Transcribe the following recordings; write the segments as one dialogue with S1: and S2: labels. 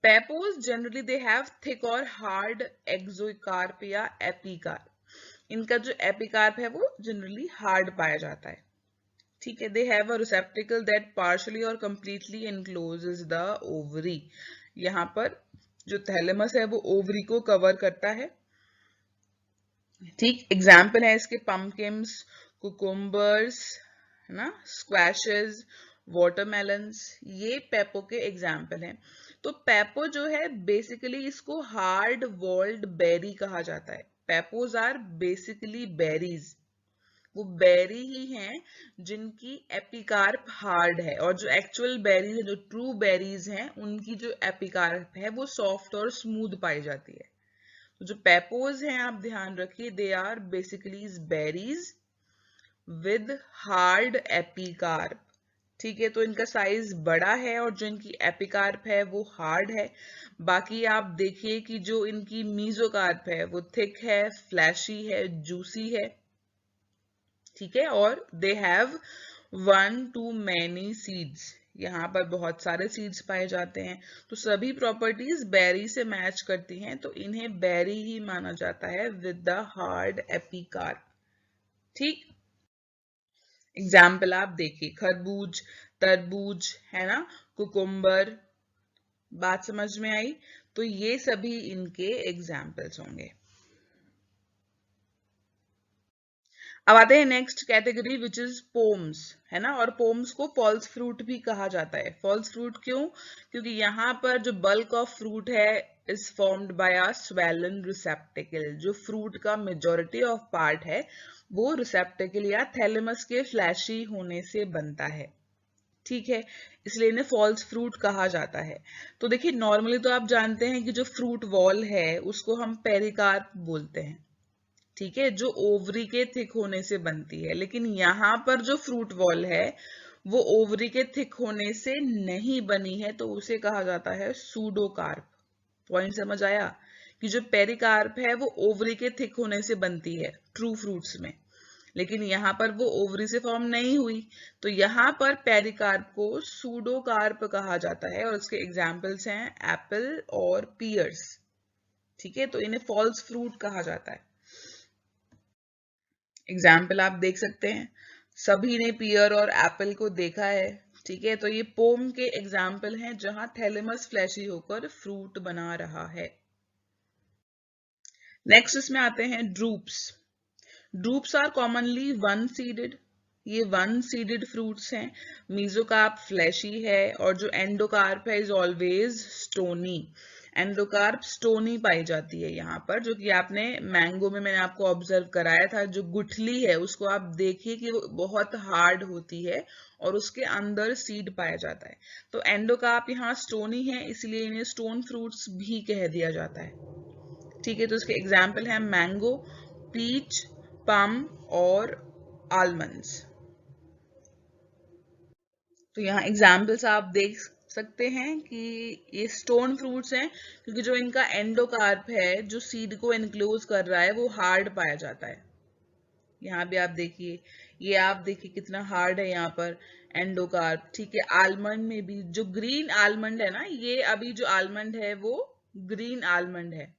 S1: पेपोज generally they have thick और hard एक्सोकार्प या epicarp. इनका जो एपिकार्प है वो जनरली हार्ड पाया जाता है. ठीक है. They have a रिसेप्टिकल that partially और कंप्लीटली एनक्लोजेस द ओवरी. यहाँ पर जो थैलेमस है वो ओवरी को कवर करता है. ठीक. एग्जाम्पल है इसके पम्पकिन्स, कुकुम्बर्स, है ना, स्क्वैशेस, वाटरमेलन्स, ये पेपो के एग्जाम्पल हैं. तो पेपो जो है बेसिकली इसको हार्ड वॉल्ड बेरी कहा जाता है. पेपोज आर बेसिकली बेरीज. वो बेरी ही हैं जिनकी एपिकार्प हार्ड है, और जो एक्चुअल बेरीज है, जो ट्रू बेरीज हैं, उनकी जो एपिकार्प है वो सॉफ्ट और स्मूथ पाई जाती है. तो जो पेपोज हैं आप ध्यान रखिए, they are basically berries with hard epicarp. ठीक है. तो इनका साइज बड़ा है और जो इनकी एपिकार्प है वो हार्ड है. बाकी आप देखिए कि जो इनकी मीजोकार्प है वो थिक है, फ्लैशी है, जूसी है. ठीक है. और they have 1 to many seeds. यहाँ पर बहुत सारे सीड्स पाए जाते हैं. तो सभी प्रॉपर्टीज बेरी से मैच करती हैं, तो इन्हें बेरी ही माना जाता है विद द हार्ड एपिकार्प. ठीक. एग्जाम्पल आप देखिए, खरबूज, तरबूज, है ना, कुकुम्बर. बात समझ में आई? तो ये सभी इनके एग्जाम्पल्स होंगे. अब आते हैं next category which is poems, है ना. और पोम्स को फॉल्स फ्रूट भी कहा जाता है. फॉल्स फ्रूट क्यों? क्योंकि यहाँ पर जो बल्क ऑफ फ्रूट है is formed by a swollen रिसेप्टिकल. जो फ्रूट का मेजोरिटी ऑफ पार्ट है वो रिसेप्टिकल या थैलेमस के फ्लैशी होने से बनता है. ठीक है. इसलिए इन्हें फॉल्स फ्रूट कहा जाता है. तो देखिए, नॉर्मली तो आप जानते हैं कि जो फ्रूट वॉल है उसको हम पेरिकार्प बोलते हैं. ठीक है. जो ओवरी के थिक होने से बनती है. लेकिन यहाँ पर जो फ्रूट वॉल है वो ओवरी के थिक होने से नहीं बनी है, तो उसे कहा जाता है सूडोकार्प. पॉइंट समझ आया? कि जो पेरिकार्प है वो ओवरी के थिक होने से बनती है ट्रू फ्रूट्स में, लेकिन यहाँ पर वो ओवरी से फॉर्म नहीं हुई, तो यहाँ पर पेरिकार्प को सूडोकार्प कहा जाता है. और इसके एग्जाम्पल्स हैं एप्पल और पियर्स. ठीक है. तो इन्हें फॉल्स फ्रूट कहा जाता है. एग्जाम्पल आप देख सकते हैं, सभी ने पियर और एप्पल को देखा है. ठीक है. तो ये पोम के एग्जाम्पल हैं जहां थैलेमस फ्लैशी होकर फ्रूट बना रहा है. नेक्स्ट इसमें आते हैं drupes. Drupes are commonly one seeded. ये वन सीडेड फ्रूट्स हैं. मीजोकार्प फ्लैशी है और जो एंडोकार्प है is always stony. Endocarp stony पाई जाती है यहाँ पर, जो कि आपने मैंगो में मैंने आपको ऑब्जर्व कराया था. जो गुठली है उसको आप देखिए कि वो बहुत हार्ड होती है और उसके अंदर सीड पाया जाता है. तो एंडोकार्प यहाँ स्टोनी है, इसलिए इन्हें स्टोन फ्रूट्स भी कह दिया जाता है. ठीक है. तो इसके एग्जाम्पल हैं मैंगो, पीच, पम और आलमंड्स. तो यहाँ एग्जाम्पल्स आप देख सकते हैं कि ये स्टोन फ्रूट्स हैं, क्योंकि जो इनका एंडोकार्प है जो सीड को एनक्लोज कर रहा है वो हार्ड पाया जाता है. यहाँ भी आप देखिए, ये आप देखिए कितना हार्ड है यहाँ पर एंडोकार्प. ठीक है. आलमंड में भी जो ग्रीन आलमंड है ना, ये अभी जो आलमंड है वो ग्रीन आलमंड है.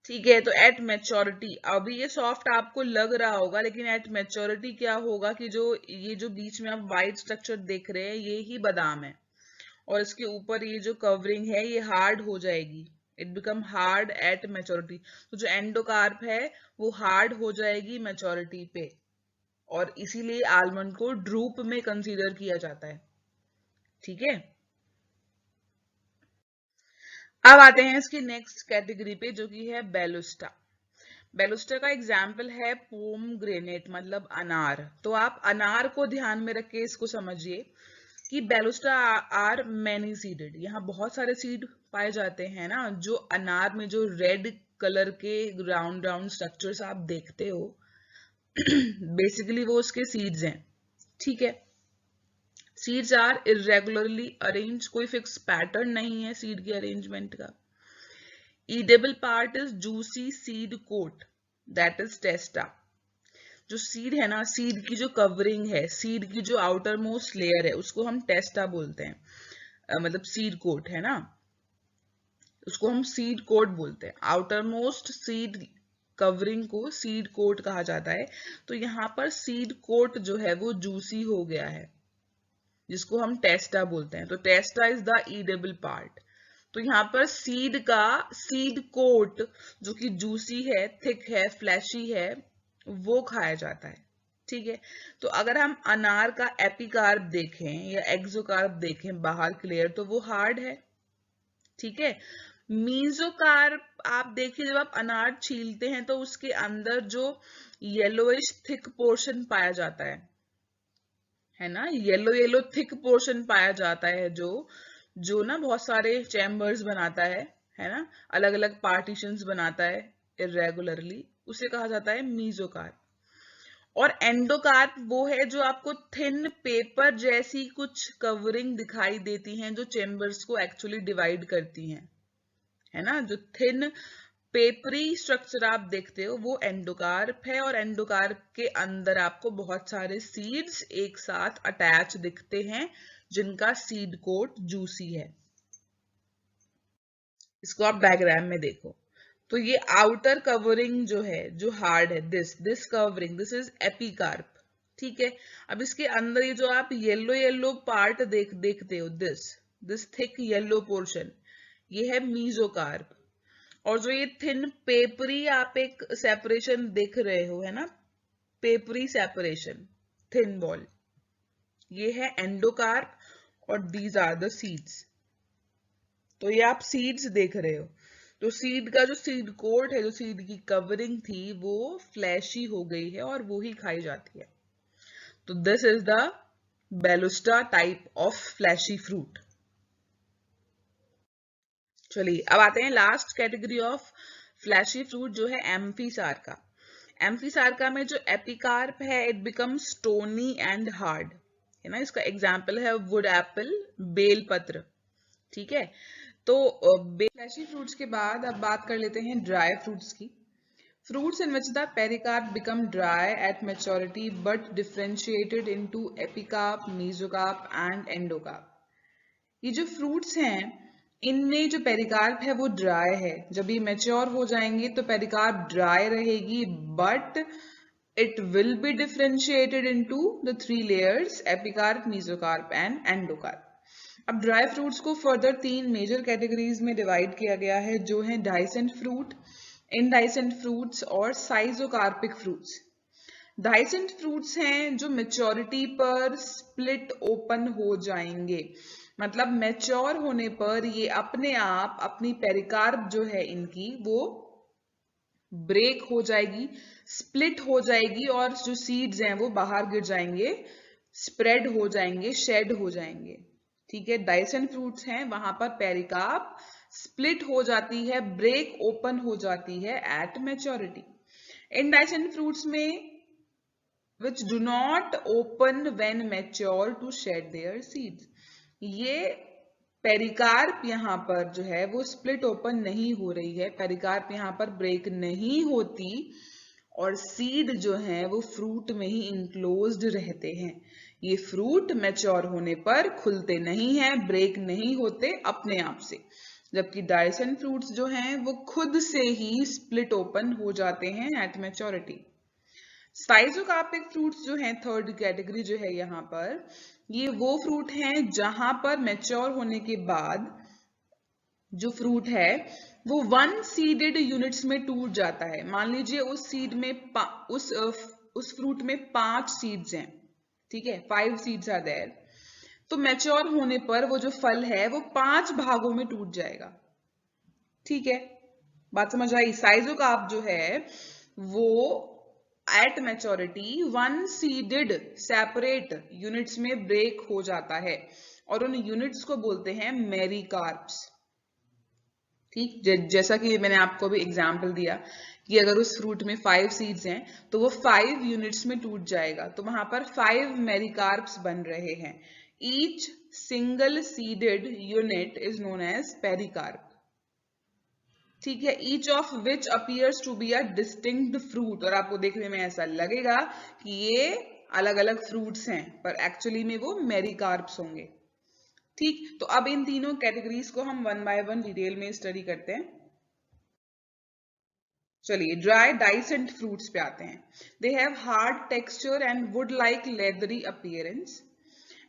S1: ठीक है. तो एट मेच्योरिटी, अभी ये सॉफ्ट आपको लग रहा होगा, लेकिन एट मेच्योरिटी क्या होगा कि जो ये जो बीच में आप व्हाइट स्ट्रक्चर देख रहे हैं ये ही बादाम है, और इसके ऊपर ये जो कवरिंग है ये हार्ड हो जाएगी. It become hard at maturity. तो जो एंडोकार्प है वो हार्ड हो जाएगी मेच्योरिटी पे, और इसीलिए आलमंड को ड्रूप में कंसीडर किया जाता है. ठीक है. अब आते हैं इसकी नेक्स्ट कैटेगरी पे, जो कि है बेलुस्टा. बेलुस्टर का एग्जाम्पल है पोम ग्रेनेट, मतलब अनार. तो आप अनार को ध्यान में रख के इसको समझिए कि बेलुस्टा आर मैनी सीडेड. यहाँ बहुत सारे सीड पाए जाते हैं ना. जो अनार में जो रेड कलर के राउंड राउंड स्ट्रक्चर्स आप देखते हो बेसिकली वो उसके सीड्स हैं. ठीक है. Seeds are irregularly arrange. कोई फिक्स पैटर्न नहीं है सीड के अरेंजमेंट का. Edible part is juicy seed coat, that is testa. जो सीड है ना, सीड की जो कवरिंग है, सीड की जो आउटर मोस्ट लेयर है उसको हम टेस्टा बोलते हैं. मतलब सीड कोट है ना. उसको हम सीड कोट बोलते हैं। आउटर मोस्ट सीड कवरिंग को सीड कोट कहा जाता है। तो यहाँ पर सीड कोट जो है वो जूसी हो गया है, जिसको हम टेस्टा बोलते हैं। तो टेस्टा इज द ईडेबल पार्ट। तो यहाँ पर सीड का सीड कोट जो कि जूसी है, थिक है, फ्लैशी है, वो खाया जाता है। ठीक है। तो अगर हम अनार का एपिकार्प देखें या एक्सोकार्प देखें बाहर की लेयर, तो वो हार्ड है। ठीक है। मीजोकार्प आप देखिए, जब आप अनार छीलते हैं तो उसके अंदर जो येलोइश थिक पोर्शन पाया जाता है ना, येलो येलो थिक पोर्शन पाया जाता है, जो जो ना बहुत सारे चैम्बर्स बनाता है ना, अलग अलग पार्टीशंस बनाता है इरेगुलरली, उसे कहा जाता है मीजोकार्प। और एंडोकार्प वो है जो आपको थिन पेपर जैसी कुछ कवरिंग दिखाई देती हैं, जो चेम्बर्स को एक्चुअली डिवाइड करती हैं, है ना। जो थिन पेपरी स्ट्रक्चर आप देखते हो वो एंडोकार्प है, और एंडोकार्प के अंदर आपको बहुत सारे सीड्स एक साथ अटैच दिखते हैं, जिनका सीड कोट जूसी है। इसको आप डायग्राम में देखो। तो ये आउटर कवरिंग जो है, जो हार्ड है, this covering, this is epicarp. ठीक है। अब इसके अंदर ये जो आप येलो येलो पार्ट देखते हो, दिस थिक येलो पोर्शन, ये है मीजोकार्प। और जो ये थिन पेपरी आप एक सेपरेशन देख रहे हो, है ना, पेपरी सेपरेशन, थिन बॉल, ये है एंडोकार्प, और दीज आर द सीड्स। तो ये आप सीड्स देख रहे हो। तो सीड का जो सीड कोट है, जो सीड की कवरिंग थी, वो फ्लैशी हो गई है और वो ही खाई जाती है। तो this is the balausta type of fleshy fruit. चलिए अब आते हैं last category of fleshy fruit, जो है एम्फीसार्का। एम्फीसार्का में जो एपिकार्प है, it become stony and hard, है ना। इसका एग्जाम्पल है वुड एप्पल, बेलपत्र। ठीक है। तो फ्लैशी फ्रूट्स के बाद अब बात कर लेते हैं ड्राई फ्रूट्स की। Fruits in which the pericarp become dry at maturity but differentiated into epicarp, mesocarp and endocarp. ये जो फ्रूट्स हैं, इनमें जो पेरिकार्प है वो ड्राई है। जब ये मेच्योर हो जाएंगे तो पेरिकार्प ड्राई रहेगी, but it will be differentiated into the 3 layers epicarp, mesocarp and endocarp. अब ड्राई फ्रूट्स को फर्दर 3 मेजर कैटेगरीज में डिवाइड किया गया है, जो है डाइसेंट फ्रूट, इंडाइसेंट फ्रूट्स और साइजोकार्पिक फ्रूट्स। डाइसेंट फ्रूट्स हैं जो मेच्योरिटी पर स्प्लिट ओपन हो जाएंगे, मतलब मैच्योर होने पर ये अपने आप अपनी पेरिकार्प जो है इनकी, वो ब्रेक हो जाएगी, स्प्लिट हो जाएगी, और जो सीड्स हैं वो बाहर गिर जाएंगे, स्प्रेड हो जाएंगे, शेड हो जाएंगे। ठीक है। डाइसेंट फ्रूट्स हैं, वहां पर पेरिकार्प स्प्लिट हो जाती है, ब्रेक ओपन हो जाती है एट मैच्योरिटी। इंडाइसेंट फ्रूट्स में which do not open when mature to shed their seeds, ये पेरिकार्प यहाँ पर जो है वो स्प्लिट ओपन नहीं हो रही है, पेरिकार्प यहाँ पर ब्रेक नहीं होती, और सीड जो है वो फ्रूट में ही इंक्लोज्ड रहते हैं। ये फ्रूट मैच्योर होने पर खुलते नहीं हैं, ब्रेक नहीं होते अपने आप से, जबकि डाइसेंट फ्रूट्स जो हैं वो खुद से ही स्प्लिट ओपन हो जाते हैं एट मैच्योरिटी। साइजोकार्पिक फ्रूट्स जो हैं, थर्ड कैटेगरी जो है यहाँ पर, ये वो फ्रूट हैं जहां पर मैच्योर होने के बाद जो फ्रूट है वो 1 सीडेड यूनिट्स में टूट जाता है। मान लीजिए उस सीड में उस फ्रूट में 5 सीड्स हैं, ठीक है, 5 सीड्स आर देयर। तो मैच्योर होने पर वो जो फल है वो 5 भागों में टूट जाएगा। ठीक है, बात समझ आई। साइजोकार्प जो है वो at maturity 1 seeded separate units में ब्रेक हो जाता है, और उन यूनिट्स को बोलते हैं मेरिकार्प्स। ठीक, जैसा कि मैंने आपको भी एग्जांपल दिया कि अगर उस फ्रूट में 5 सीड्स हैं तो वो 5 यूनिट्स में टूट जाएगा, तो वहां पर 5 मेरिकार्प्स बन रहे हैं। Each single seeded unit is known as pericarp. ठीक है। Each of which appears to be a distinct fruit, और आपको देखने में ऐसा लगेगा कि ये अलग अलग फ्रूट्स हैं, पर एक्चुअली में वो मेरिकार्प्स होंगे। ठीक, तो अब इन तीनों कैटेगरीज को हम वन बाय वन डिटेल में स्टडी करते हैं। चलिए ड्राई डाइसेंट फ्रूट्स पे आते हैं। They have hard texture and wood like leathery appearance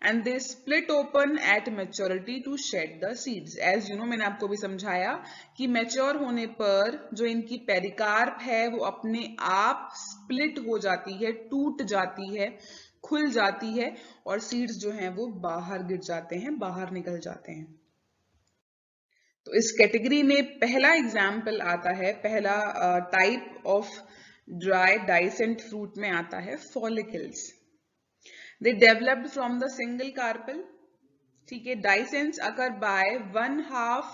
S1: and they split open at maturity to shed the seeds. As you know, मैंने आपको भी समझाया कि मैच्योर होने पर जो इनकी पेरिकार्प है वो अपने आप स्प्लिट हो जाती है, टूट जाती है, खुल जाती है और सीड्स जो हैं वो बाहर गिर जाते हैं, बाहर निकल जाते हैं। तो इस कैटेगरी में पहला एग्जाम्पल आता है, पहला type of dry dehiscent fruit में आता है follicles. They developed from the single carpel. ठीक है, डाइसेंस अकर बाय 1/2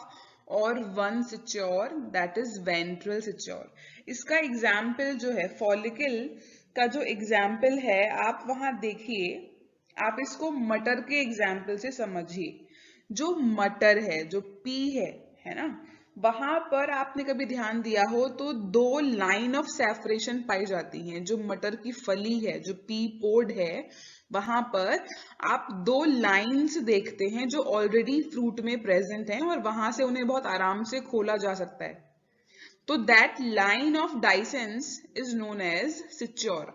S1: और 1 suture, that is ventral suture. इसका एग्जाम्पल जो है फॉलिकल का जो एग्जाम्पल है, आप वहां देखिए, आप इसको मटर के एग्जाम्पल से समझिए। जो मटर है, जो पी है ना, वहां पर आपने कभी ध्यान दिया हो तो 2 लाइन ऑफ सेपरेशन पाई जाती हैं। जो मटर की फली है, जो पी पोड है, वहां पर आप 2 लाइंस देखते हैं जो ऑलरेडी फ्रूट में प्रेजेंट हैं और वहां से उन्हें बहुत आराम से खोला जा सकता है। तो that line of dehiscence is known as suture.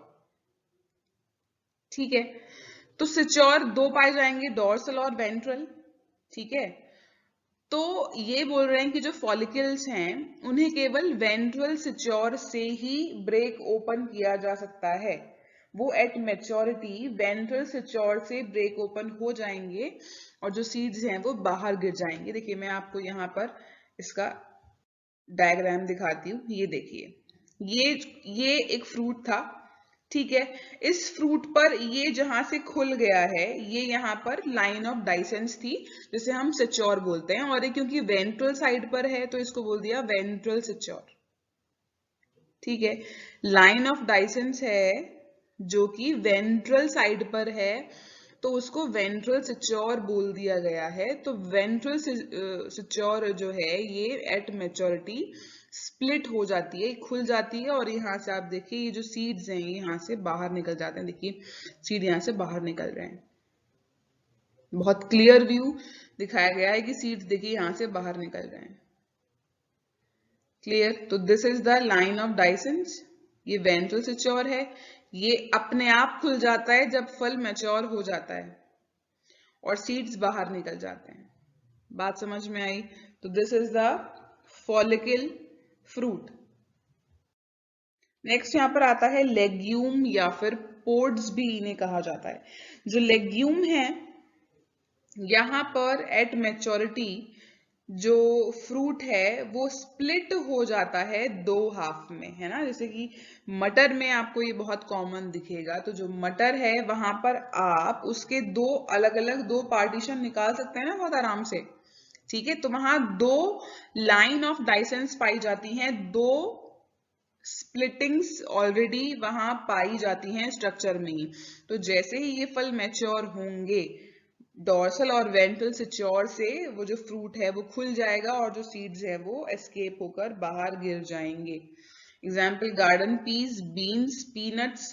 S1: ठीक है, तो सिच्योर 2 पाए जाएंगे, डोर्सल और वेंट्रल। ठीक है, तो ये बोल रहे हैं कि जो फॉलिकल्स हैं उन्हें केवल वेंट्रल सिच्योर से ही ब्रेक ओपन किया जा सकता है। वो एट मैच्योरिटी वेंट्रल सिच्योर से ब्रेक ओपन हो जाएंगे और जो सीड्स हैं वो बाहर गिर जाएंगे। देखिए मैं आपको यहाँ पर इसका डायग्राम दिखाती हूँ। ये देखिए, ये एक फ्रूट था। ठीक है, इस फ्रूट पर ये जहां से खुल गया है, ये यहाँ पर लाइन ऑफ डाइसेंस थी, जिसे हम सिच्योर बोलते हैं, और ये क्योंकि वेंट्रल साइड पर है तो इसको बोल दिया वेंट्रल सिच्योर। ठीक है, लाइन ऑफ डाइसेंस है जो कि वेंट्रल साइड पर है तो उसको वेंट्रल सिच्योर बोल दिया गया है। तो वेंट्रल सिच्योर जो है ये एट मैच्योरिटी स्प्लिट हो जाती है, खुल जाती है और यहाँ से आप देखिए ये जो सीड्स हैं यहाँ से बाहर निकल जाते हैं। देखिए सीड यहाँ से बाहर निकल रहे हैं, बहुत क्लियर व्यू दिखाया गया है कि सीड्स देखिए यहाँ से बाहर निकल रहे हैं। क्लियर? तो this is the line of dehiscence. ये वेंट्रल सिच्योर है, ये अपने आप खुल जाता है जब फल मैच्योर हो जाता है और सीड्स बाहर निकल जाते हैं। बात समझ में आई? तो this is the follicle fruit. Next यहाँ पर आता है लेग्यूम या फिर पोड्स भी इन्हें कहा जाता है। जो लेग्यूम है, यहाँ पर एट मैच्योरिटी जो फ्रूट है वो स्प्लिट हो जाता है 2 हाफ में, है ना। जैसे कि मटर में आपको ये बहुत कॉमन दिखेगा। तो जो मटर है वहां पर आप उसके 2 अलग अलग 2 पार्टीशन निकाल सकते हैं ना बहुत आराम से। ठीक है, तो वहां 2 लाइन ऑफ डाइसेंस पाई जाती हैं, 2 स्प्लिटिंग्स ऑलरेडी वहां पाई जाती हैं स्ट्रक्चर में ही। तो जैसे ही ये फल मैच्योर होंगे, डोर्सल और वेंट्रल सिच्योर से वो जो फ्रूट है वो खुल जाएगा और जो सीड्स है वो एस्केप होकर बाहर गिर जाएंगे। Example garden peas, beans, peanuts.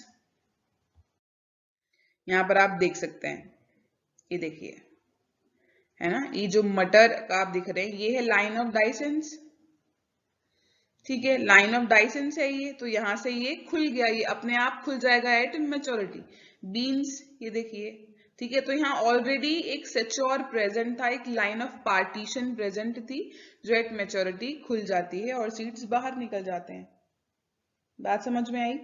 S1: यहाँ पर आप देख सकते हैं, ये देखिए, है ना, ये जो मटर का आप दिख रहे हैं ये है लाइन ऑफ डाइसेंस। ठीक है, लाइन ऑफ डाइसेंस है ये, तो यहां से ये खुल गया, ये अपने आप खुल जाएगा एट मैच्योरिटी। बीन्स, ये देखिए, ठीक है, तो यहाँ ऑलरेडी एक सिच्योर प्रेजेंट था, एक लाइन ऑफ पार्टीशन प्रेजेंट थी जो एट मैच्योरिटी खुल जाती है और सीड्स बाहर निकल जाते हैं। बात समझ में आई?